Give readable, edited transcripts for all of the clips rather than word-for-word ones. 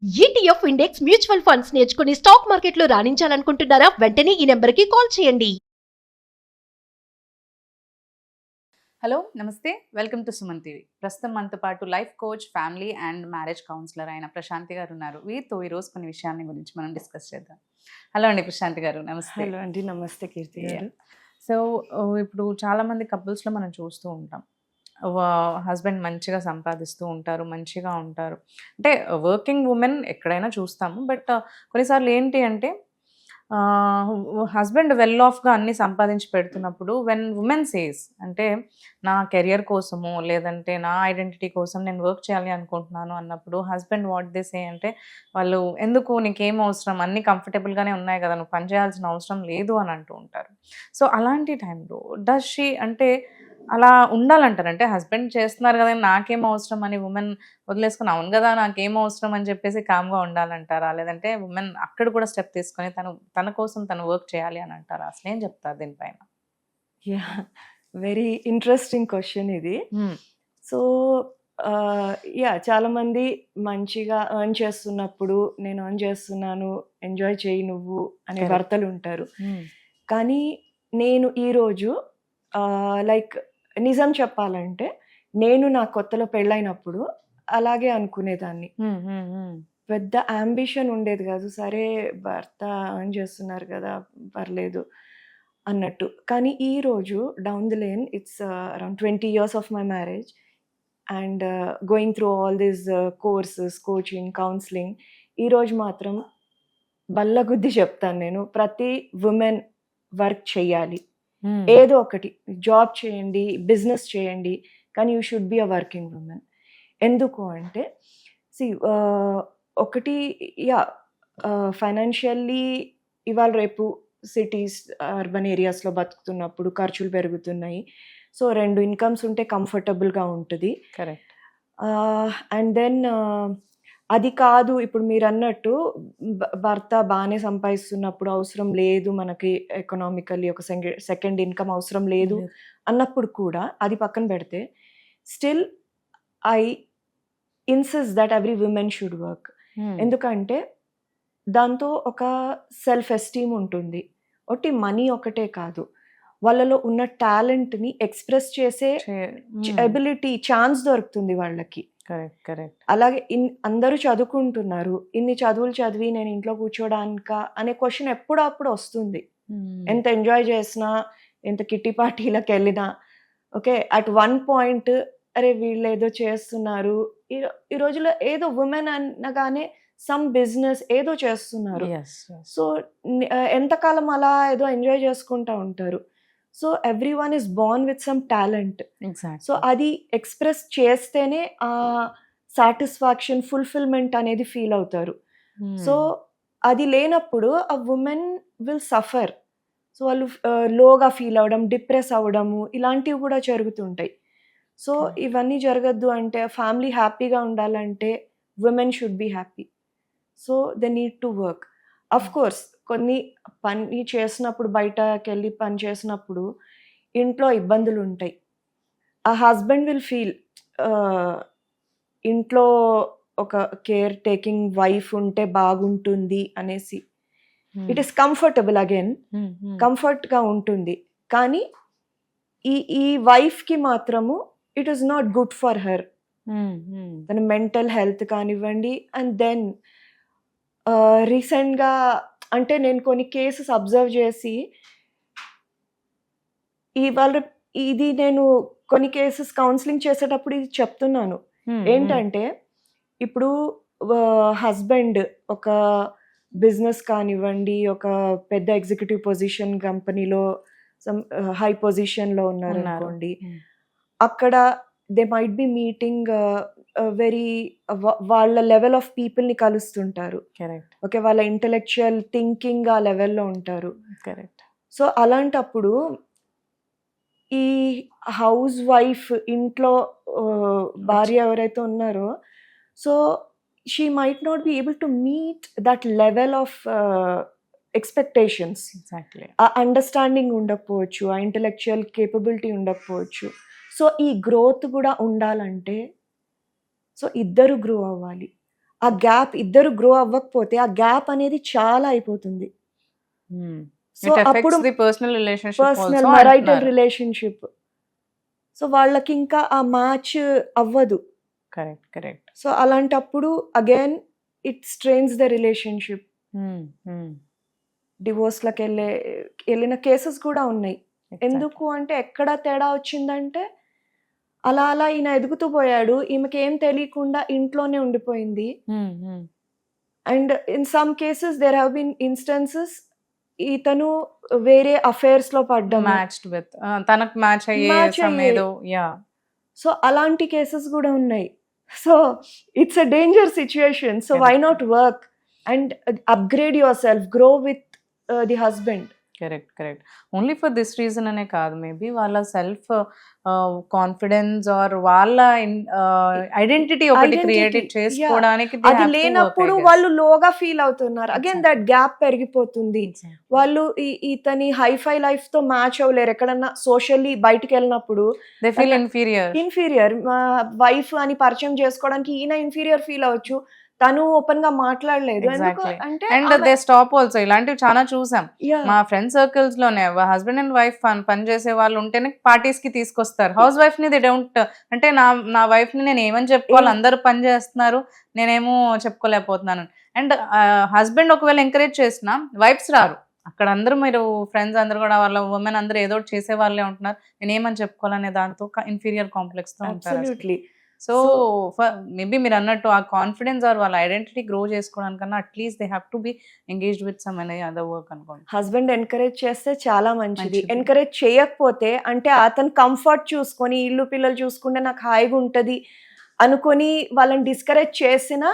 ETF index mutual funds నేర్చుకుని stock మార్కెట్లో రాణించాలనుకుంటున్నారా? వెంటనే ఈ నెంబర్కి కాల్ చేయండి. హలో నమస్తే, వెల్కమ్ టు సుమన్ టీవీ. ప్రస్తుతం మనతో పాటు life coach, family and marriage counsellor అయిన ప్రశాంతి గారు ఉన్నారు. వీరితో ఈరోజు కొన్ని విషయాన్ని గురించి మనం డిస్కస్ చేద్దాం. హలో అండి ప్రశాంతి గారు, నమస్తే. హలో అండి, నమస్తే కీర్తి గారు. సో ఇప్పుడు చాలామంది కపుల్స్లో మనం చూస్తూ ఉంటాం, హస్బెండ్ మంచిగా సంపాదిస్తూ ఉంటారు, మంచిగా ఉంటారు. అంటే వర్కింగ్ ఉమెన్ ఎక్కడైనా చూస్తాము, బట్ కొన్నిసార్లు ఏంటి అంటే హస్బెండ్ వెల్ ఆఫ్గా అన్నీ సంపాదించి పెడుతున్నప్పుడు వెన్ ఉమెన్ సేస్ అంటే నా కెరియర్ కోసము లేదంటే నా ఐడెంటిటీ కోసం నేను వర్క్ చేయాలి అనుకుంటున్నాను అన్నప్పుడు హస్బెండ్ వాట్ దే సే అంటే వాళ్ళు ఎందుకు నీకేం అవసరం, అన్నీ కంఫర్టబుల్గానే ఉన్నాయి కదా, నువ్వు పని చేయాల్సిన అవసరం లేదు అని అంటూ ఉంటారు. సో అలాంటి టైంలో డస్ షీ అంటే అలా ఉండాలంటారు, అంటే హస్బెండ్ చేస్తున్నారు కదా నాకేం అవసరం అని ఉమెన్ వదిలేసుకుని అవును కదా నాకేం అవసరం అని చెప్పేసి కామ్గా ఉండాలంటారా, లేదంటే ఉమెన్ అక్కడ కూడా స్టెప్ తీసుకొని తన కోసం తను వర్క్ చేయాలి అని అంటారా? అసలు ఏం చెప్తారు దీనిపైన? యా, వెరీ ఇంట్రెస్టింగ్ క్వశ్చన్ ఇది. సో చాలా మంది మంచిగా ఎర్న్ చేస్తున్నప్పుడు నేను ఎర్న్ చేస్తున్నాను, ఎంజాయ్ చేయి నువ్వు అనే భర్తలు ఉంటారు. కానీ నేను ఈరోజు లైక్ నిజం చెప్పాలంటే నేను నా కొత్తలో పెళ్ళైనప్పుడు అలాగే అనుకునేదాన్ని. పెద్ద అంబిషన్ ఉండేది కాదు, సరే భర్త ఎర్న్ చేస్తున్నారు కదా పర్లేదు అన్నట్టు. కానీ ఈరోజు down the lane it's around 20 years of my marriage and going through all these courses, coaching, counselling, ఈరోజు మాత్రం బల్లగుద్ది చెప్తాను నేను, ప్రతి ఉమెన్ వర్క్ చేయాలి. ఏదో ఒకటి జాబ్ చేయండి, బిజినెస్ చేయండి, కానీ you should be a working women. ఎందుకు అంటే ఒకటి ఫైనాన్షియల్లీ ఇవాళ రేపు సిటీస్, అర్బన్ ఏరియాస్లో బతుకుతున్నప్పుడు ఖర్చులు పెరుగుతున్నాయి. సో 2 ఇన్కమ్స్ ఉంటే కంఫర్టబుల్గా ఉంటుంది. కరెక్ట్. అండ్ దెన్ అది కాదు, ఇప్పుడు మీరు అన్నట్టు భర్త బాగానే సంపాదిస్తున్నప్పుడు అవసరం లేదు మనకి ఎకనామికల్లీ ఒక సెకండ్ ఇన్కమ్ అవసరం లేదు అన్నప్పుడు కూడా అది పక్కన పెడితే still I insist that every women should work. ఎందుకంటే దాంతో ఒక సెల్ఫ్ ఎస్టీమ్ ఉంటుంది. ఒకటి మనీ ఒకటే కాదు, వాళ్ళలో ఉన్న టాలెంట్ని ఎక్స్ప్రెస్ చేసే ఎబిలిటీ, ఛాన్స్ దొరుకుతుంది వాళ్ళకి. Correct correct. అలాగే అందరూ చదువుకుంటున్నారు, ఇన్ని చదువులు చదివి నేను ఇంట్లో కూర్చోడానికా అనే క్వశ్చన్ ఎప్పుడప్పుడు వస్తుంది. ఎంత ఎంజాయ్ చేసినా, ఎంత కిట్టి పార్టీలకు వెళ్ళినా, ఓకే అట్ వన్ పాయింట్ అరే వీళ్ళు ఏదో చేస్తున్నారు, ఈ రోజులో ఏదో ఉమెన్ అనగానే సమ్ బిజినెస్ ఏదో చేస్తున్నారు. సో ఎంతకాలం అలా ఏదో ఎంజాయ్ చేసుకుంటూ ఉంటారు. So every one is Born with some talent. So అది ఎక్స్ప్రెస్ చేస్తేనే ఆ సాటిస్ఫాక్షన్, ఫుల్ఫిల్మెంట్ అనేది ఫీల్ అవుతారు. సో అది లేనప్పుడు ఆ ఉమెన్ విల్ సఫర్. సో వాళ్ళు లోగా ఫీల్ అవ్వడం, డిప్రెస్ అవ్వడము, ఇలాంటివి కూడా జరుగుతుంటాయి. సో ఇవన్నీ జరగద్దు అంటే, ఫ్యామిలీ హ్యాపీగా ఉండాలంటే women should be happy. So they need to work. Of course కొన్ని పని చేసినప్పుడు, బయటకు వెళ్ళి పని చేసినప్పుడు ఇంట్లో ఇబ్బందులు ఉంటాయి. ఆ హస్బెండ్ విల్ ఫీల్ ఇంట్లో ఒక కేర్ టేకింగ్ వైఫ్ ఉంటే బాగుంటుంది అనేసి. ఇట్ ఈస్ కంఫర్టబుల్, అగైన్ కంఫర్ట్గా ఉంటుంది. కానీ ఈ వైఫ్కి మాత్రము it is not good for her. తన మెంటల్ హెల్త్ కానివ్వండి. అండ్ దెన్ రీసెంట్గా అంటే నేను కొన్ని కేసెస్ అబ్జర్వ్ చేసి ఇది నేను కొన్ని కేసెస్ కౌన్సిలింగ్ చేసేటప్పుడు ఇది చెప్తున్నాను. ఏంటంటే ఇప్పుడు హస్బెండ్ ఒక బిజినెస్ కానివ్వండి, ఒక పెద్ద ఎగ్జిక్యూటివ్ పొజిషన్ కంపెనీలో హై పొజిషన్లో ఉన్నారు అనుకోండి, అక్కడ they might be meeting very వాళ్ళ లెవెల్ ఆఫ్ పీపుల్ని కలుస్తుంటారు. ఓకే, వాళ్ళ ఇంటెలెక్చువల్ థింకింగ్ ఆ లెవెల్లో ఉంటారు. కరెక్ట్. సో అలాంటప్పుడు ఈ హౌస్ వైఫ్, ఇంట్లో భార్య ఎవరైతే ఉన్నారో, so she might not be able to meet that level of expectations. ఆ అండర్స్టాండింగ్ ఉండకపోవచ్చు, ఆ ఇంటెలెక్చువల్ కేపబిలిటీ ఉండకపోవచ్చు. సో ఈ గ్రోత్ కూడా ఉండాలంటే సో ఇద్దరు గ్రో అవ్వాలి. ఆ గ్యాప్ ఇద్దరు గ్రో అవ్వకపోతే ఆ గ్యాప్ అనేది చాలా అయిపోతుంది. సో ఇట్ అప్పుడు effects the personal relationship personal also marital అంటున్నారు. రిలేషన్షిప్. సో వాళ్ళకి ఇంకా ఆ మ్యాచ్ అవ్వదు. Correct correct. సో అలాంటప్పుడు again it strains the relationship. డివోర్స్లకు వెళ్ళిన కేసెస్ కూడా ఉన్నాయి. ఎందుకు అంటే ఎక్కడ తేడా వచ్చిందంటే అలా అలా ఈయన ఎదుగుతూ పోయాడు, ఈమెకి ఏం తెలియకుండా ఇంట్లోనే ఉండిపోయింది. And in some cases there have been instances ఇతను వేరే అఫైర్స్ లో పడ్డం, మ్యాచ్డ్ విత్ తనకు మ్యాచ్ అయ్యే Match అయ్యే. సమేదో యా. సో అలాంటి కేసెస్ కూడా ఉన్నాయి. So it's a danger situation. So why Correct. Not work and upgrade yourself, grow with the husband. Correct correct. Only for this reason అనే కాదు, మేబీ వాళ్ళ సెల్ఫ్ కాన్ఫిడెన్స్ ఆర్ వాళ్ళ ఐడెంటిటీ ఒకటి Identity, create yeah. చేసుకోవడానికి అది లేనప్పుడు వాళ్ళు లోగా ఫీల్ అవుతున్నారు. అగైన్ దట్ గ్యాప్ పెరిగిపోతుంది. వాళ్ళు ఇతని హైఫై లైఫ్ తో మ్యాచ్ అవ్వలేరు. ఎక్కడన్నా సోషల్లీ బయటికి వెళ్ళినప్పుడు దే ఫీల్ ఇన్ఫీరియర్. ఇన్ఫీరియర్, మా వైఫ్ అని పరిచయం చేసుకోవడానికి ఈయన ఇన్ఫీరియర్ ఫీల్ అవ్వచ్చు, తను ఓపెన్ గా మాట్లాడలేదు. ఎందుకు Exactly. అంటే అండ్ దే స్టాప్ ఆల్సో. ఇలాంటివి చాలా చూసాం Yeah. మా ఫ్రెండ్ సర్కిల్స్ లోనే. హస్బెండ్ అండ్ వైఫ్ పని చేసే వాళ్ళు ఉంటేనే పార్టీస్ కి తీసుకొస్తారు. హౌస్ వైఫ్ ని దే డోంట్, అంటే నా వైఫ్ ని నేను ఏమని చెప్పుకోవాలి, అందరూ పని చేస్తున్నారు, నేనేమో చెప్పుకోలేకపోతున్నాను. అండ్ హస్బెండ్ ఒకవేళ ఎంకరేజ్ చేసినా వైఫ్స్ రారు అక్కడ. అందరూ మీరు ఫ్రెండ్స్ అందరూ కూడా వాళ్ళ ఉమెన్ అందరూ ఏదో ఒకటి చేసే వాళ్ళే ఉంటున్నారు, నేను ఏమని చెప్పుకోవాలనే దాంతో ఇన్ఫీరియర్ కాంప్లెక్స్ తో ఉంటారు. అబ్సల్యూట్లీ. సో మేబీ మీరు అన్నట్టు ఆ కాన్ఫిడెన్స్ ఆర్ వాళ్ళ ఐడెంటిటీ గ్రో చేసుకోవడానికన్నా at least they have to be engaged with some అనే అదర్ వర్క్ అనుకోండి. హస్బెండ్ ఎంకరేజ్ చేస్తే చాలా మంచిది. మంచిది. ఎంకరేజ్ చేయకపోతే అంటే అతను కంఫర్ట్ చూసుకొని ఇల్లు పిల్లలు చూసుకుంటే నాకు హాయిగా ఉంటది అనుకొని వాళ్ళని డిస్కరేజ్ చేసినా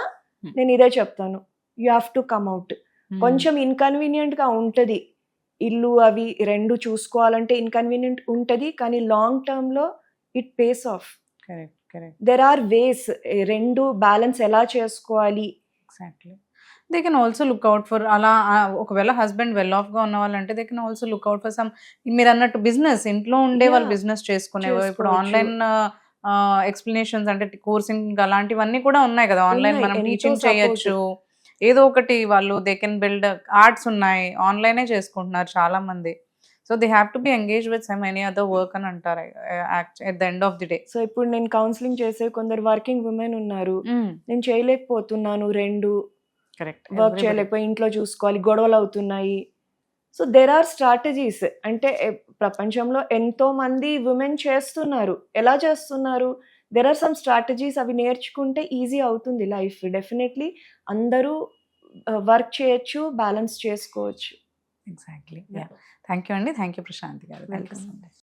నేను ఇదే చెప్తాను, you have to come out. కొంచెం ఇన్కన్వీనియంట్ గా ఉంటది, ఇల్లు అవి రెండు చూసుకోవాలంటే ఇన్కన్వీనియంట్ ఉంటది, కానీ లాంగ్ టర్మ్ లో it pays off. Correct correct. There are ways రెండు బ్యాలెన్స్ ఎలా చేసుకోవాలి. Exactly. They can also look out for అలా ఒకవేళ హస్బెండ్ వెల్ ఆఫ్ గా ఉన్న వాళ్ళంటే they can also look out for some మీరు అన్నట్టు బిజినెస్, ఇంట్లో ఉండే వాళ్ళు Yeah. బిజినెస్ చేసుకునేవారు. ఇప్పుడు చేసుకోవచ్చు. ఆన్లైన్ ఎక్స్ప్లెనేషన్స్ అంటే కోర్సింగ్ అలాంటివన్నీ కూడా ఉన్నాయి కదా ఆన్లైన్. ఉన్నాయి, మనం ఎంతో టీచింగ్ support. చేయొచ్చు, ఏదో ఒకటి వాళ్ళు దే కెన్ బిల్డ్. ఆర్ట్స్ ఉన్నాయి, ఆన్లైనే చేసుకుంటున్నారు చాలా మంది. So they have to B engage with some any other work అని అంటారు at the end of the day. So ఇప్పుడు నేను కౌన్సిలింగ్ చేసే కొందరు వర్కింగ్ ఉమెన్ ఉన్నారు, నేను చేయలేకపోతున్నాను, రెండు కరెక్ట్. వర్క్ చేయలేకపోయి ఇంట్లో చూసుకోవాలి, గొడవలు అవుతున్నాయి. So there are strategies. అంటే ప్రపంచంలో ఎంతో మంది ఉమెన్ చేస్తున్నారు. ఎలా చేస్తున్నారు? There are some strategies. అవి నేర్చుకుంటే ఈజీ అవుతుంది లైఫ్. డెఫినెట్లీ అందరూ వర్క్ చేయొచ్చు, బ్యాలెన్స్ చేసుకోవచ్చు. ఎగ్జాక్ట్లీ. థ్యాంక్ యూ అండి. థ్యాంక్ యూ ప్రశాంతి గారు. Thank you so much.